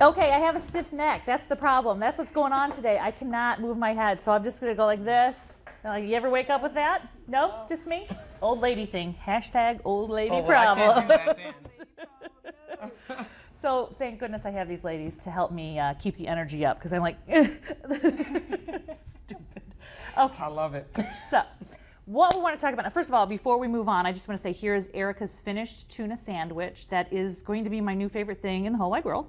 Okay, I have a stiff neck. That's the problem. That's what's going on today. I cannot move my head, so I'm just gonna go like this. You ever wake up with that? No, just me? Old lady thing. Hashtag old lady problem. I can't do that then. So thank goodness I have these ladies to help me keep the energy up because I'm like, stupid. Okay. I love it. So, what we want to talk about, first of all, before we move on, I just want to say here is Erica's finished tuna sandwich. That is going to be my new favorite thing in the whole wide world.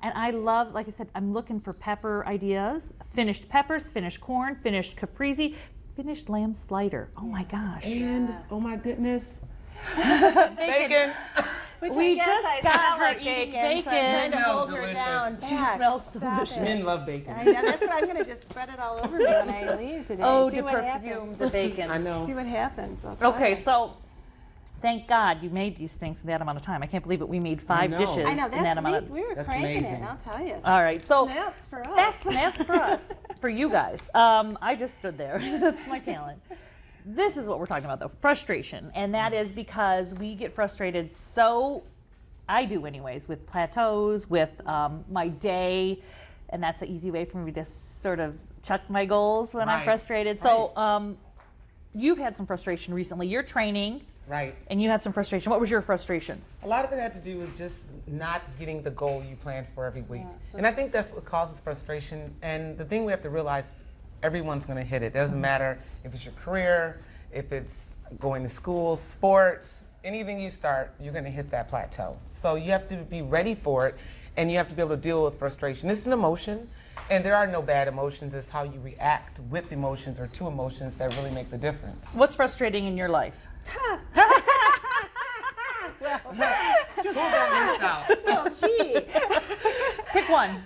And I love, like I said, I'm looking for pepper ideas. Finished peppers, finished corn, finished caprese, finished lamb slider. Oh my gosh. And, oh my goodness. Bacon. Which We I guess just I got smell her like eating bacon, so I'm trying to Smells hold her delicious. down. She back. smells Stop delicious. it. Men love bacon. I know, that's what I'm going to just spread it all over me when I leave today. Oh, See to what perfume happens. the bacon. I know. See what happens. I'll tell Okay, you. so thank God you made these things in that amount of time. I can't believe it. We made 5 know. dishes I know, in that that's amount of we were That's cranking amazing. it, I'll tell you. All right, so Snaps for us. that's snaps for us, for you guys. I just stood there. That's my talent. This is what we're talking about, though, frustration. And that is because we get frustrated so, I do anyways, with plateaus, with my day. And that's an easy way for me to sort of chuck my goals when I'm Right. frustrated. So you've had some frustration recently. You're training. Right. And you had some frustration. What was your frustration? A lot of it had to do with just not getting the goal you planned for every week. And I think that's what causes frustration. And the thing we have to realize, everyone's going to hit it. It doesn't matter if it's your career, if it's going to school, sports, anything you start, you're going to hit that plateau. So you have to be ready for it, and you have to be able to deal with frustration. It's an emotion, and there are no bad emotions. It's how you react with emotions or to emotions that really make the difference. What's frustrating in your life? Just hold on this out. Oh, gee. Pick one.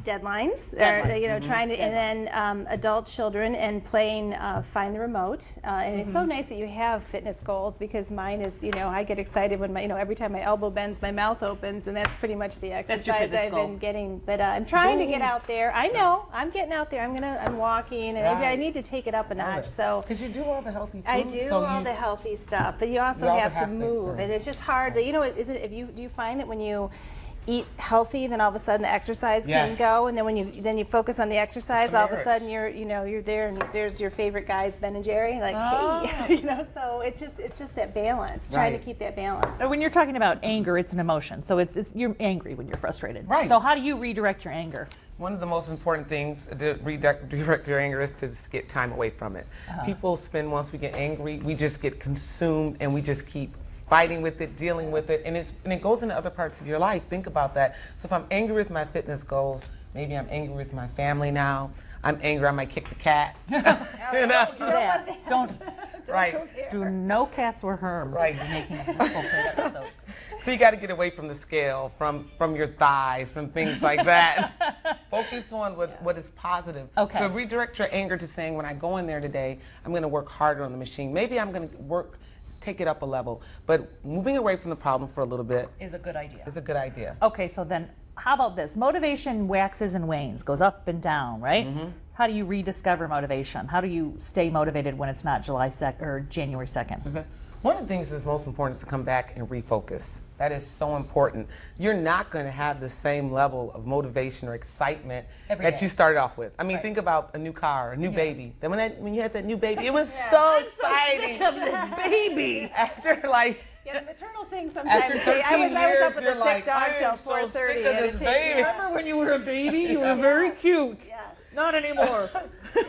Deadlines, or Deadlines. you know, trying to, and then adult children and playing Find the Remote. And it's so nice that you have fitness goals because mine is, you know, I get excited when my, you know, every time my elbow bends, my mouth opens, and that's pretty much the That's your exercise fitness I've goal. been getting. But I'm trying to get out there. I know I'm getting out there. I'm walking, and I Right. need to take it up a notch. So. Because you do all the healthy food. I do so all you, the healthy stuff, but you also all the have to half-baked move, stuff. and it's just hard. You know, isn't it, do you find that when you eat healthy, then all of a sudden the exercise can Yes. go, and then when you focus on the exercise, It's a all of a marriage. sudden you're there, and there's your favorite guys, Ben and Jerry, like hey, you know. So it's just that balance, trying to Right. keep that balance. When you're talking about anger, it's an emotion. So it's you're angry when you're frustrated. Right. So how do you redirect your anger? One of the most important things to redirect your anger is to just get time away from it. People spend, once we get angry, we just get consumed and we just keep fighting with it, dealing with it, and it goes into other parts of your life. Think about that. So if I'm angry with my fitness goals, maybe I'm angry with my family now. I'm angry, I might kick the cat. You know? Do that. Don't. Right. Do no cats or herms. Right. Making a full episode. So you got to get away from the scale, from your thighs, from things like that. Focus on what is positive. Okay. So redirect your anger to saying, when I go in there today, I'm going to work harder on the machine. Maybe I'm going to take it up a level. But moving away from the problem for a little bit Is a good idea. is a good idea. Okay, so then how about this? Motivation waxes and wanes, goes up and down, right? How do you rediscover motivation? How do you stay motivated when it's not July 2nd or January 2nd? One of the things that's most important is to come back and refocus. That is so important. You're not going to have the same level of motivation or excitement Every that day. you started off with. I mean, Right. think about a new car, a new baby. Then when you had that new baby, it was Yeah. so I'm exciting. Of this baby. After like Yeah, the maternal thing after sometimes. 13 I was years, up with you're a sick like, dog I till am so 4:30. sick of I had to this take baby. care of Remember when you were a baby? You were very cute. Yes. Not anymore.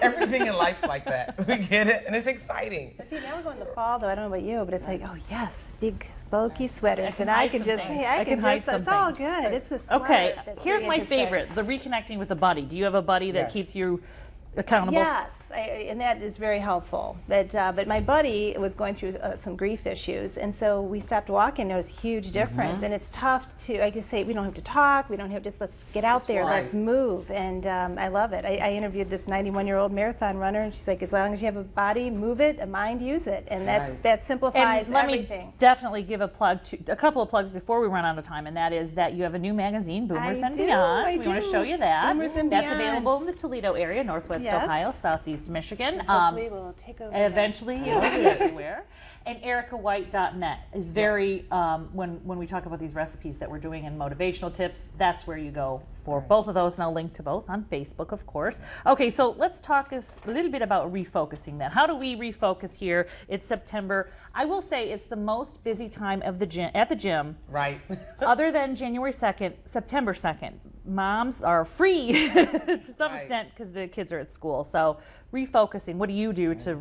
everything in life's like that. We get it, and it's exciting. But see, now we're going to the fall, though. I don't know about you, but it's like, oh yes, big bulky sweaters, can and I hide can some just, things. hey, I I can can hide just, some it's all things. good. It's the sweater. Okay, that's here's really my interesting. favorite, the reconnecting with a buddy. Do you have a buddy that Yes. keeps you accountable? Yes, and that is very helpful. But my buddy was going through some grief issues, and so we stopped walking. There was a huge difference, and it's tough to, I can say, we don't have to talk, we don't have, just let's get out there, right. let's move, and I love it. I interviewed this 91-year-old marathon runner, and she's like, as long as you have a body, move it, a mind, use it, and Right. that simplifies And let everything. me definitely give a plug to a couple of plugs before we run out of time, and that is that you have a new magazine, Boomers I and do, Beyond. I we want to do. show you that. Boomers and That's Beyond. available in the Toledo area, Northwest Yes. Ohio, Southeast Michigan. Hopefully we'll take over. that. Eventually, it'll be everywhere. And ericawhite.net is very, when we talk about these recipes that we're doing and motivational tips, that's where you go for both of those. And I'll link to both on Facebook, of course. Okay, so let's talk a little bit about refocusing then. How do we refocus here? It's September. I will say it's the most busy time of the gym, at the gym. Right. Other than January 2nd, September 2nd, moms are free to some Right. extent because the kids are at school. So refocusing, what do you do to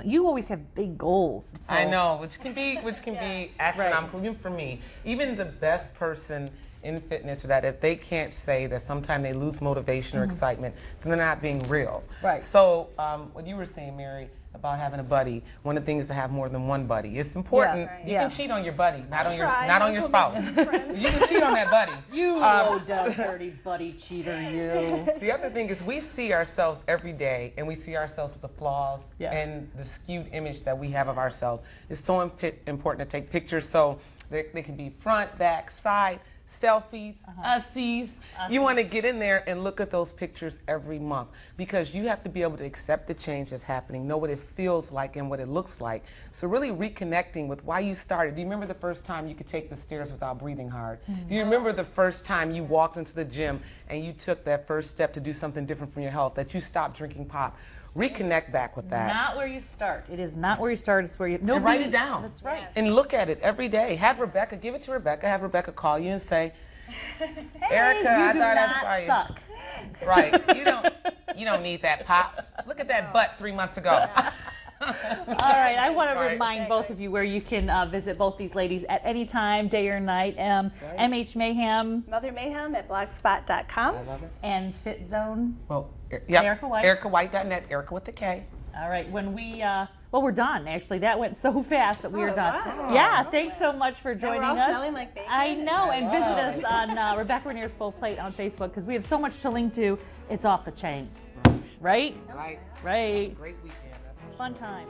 you always have big goals. So, I know, which can be astronomical, even for me. Even the best person in fitness, or that if they can't say that sometimes they lose motivation or excitement, then they're not being real. Right. So what you were saying, Mary, about having a buddy, one of the things is to have more than one buddy. It's important. Yeah, right. You Yeah. can cheat on your buddy, not on your Try. not on your Go spouse. make some friends. You can cheat on that buddy. You low down dirty buddy cheater, you. The other thing is we see ourselves every day, and we see ourselves with the flaws Yeah. and the skewed image that we have of ourselves. It's so important to take pictures, so they can be front, back, side, selfies, ussies. You want to get in there and look at those pictures every month, because you have to be able to accept the change that's happening, know what it feels like and what it looks like. So really reconnecting with why you started. Do you remember the first time you could take the stairs without breathing hard? Do you remember the first time you walked into the gym and you took that first step to do something different from your health, that you stopped drinking pop? Reconnect back with that. Not where you start. It is not where you start. It's where you. And write it down. That's right. Yes. And look at it every day. Have Rebecca, give it to Rebecca, have Rebecca call you and say, Erica, you I do thought I not saw you. suck. Right. You don't need that pop. Look at that butt 3 months ago. All right, I want to Right. remind both of you where you can visit both these ladies at any time, day or night. MH Mayhem Mother Mayhem at blogspot.com. love it. and Fit Zone. Well, yep. Erica White. EricaWhite.net, Erica with the K. All right, when we well, we're done. Actually, that went so fast that we are Oh, done. wow. Yeah, thanks so much for joining all us. smelling like bacon. I know, and visit us on Rebecca Rainier's Full Plate on Facebook because we have so much to link to. It's off the chain, right? Right. Right. Great weekend. That's for sure. Fun time.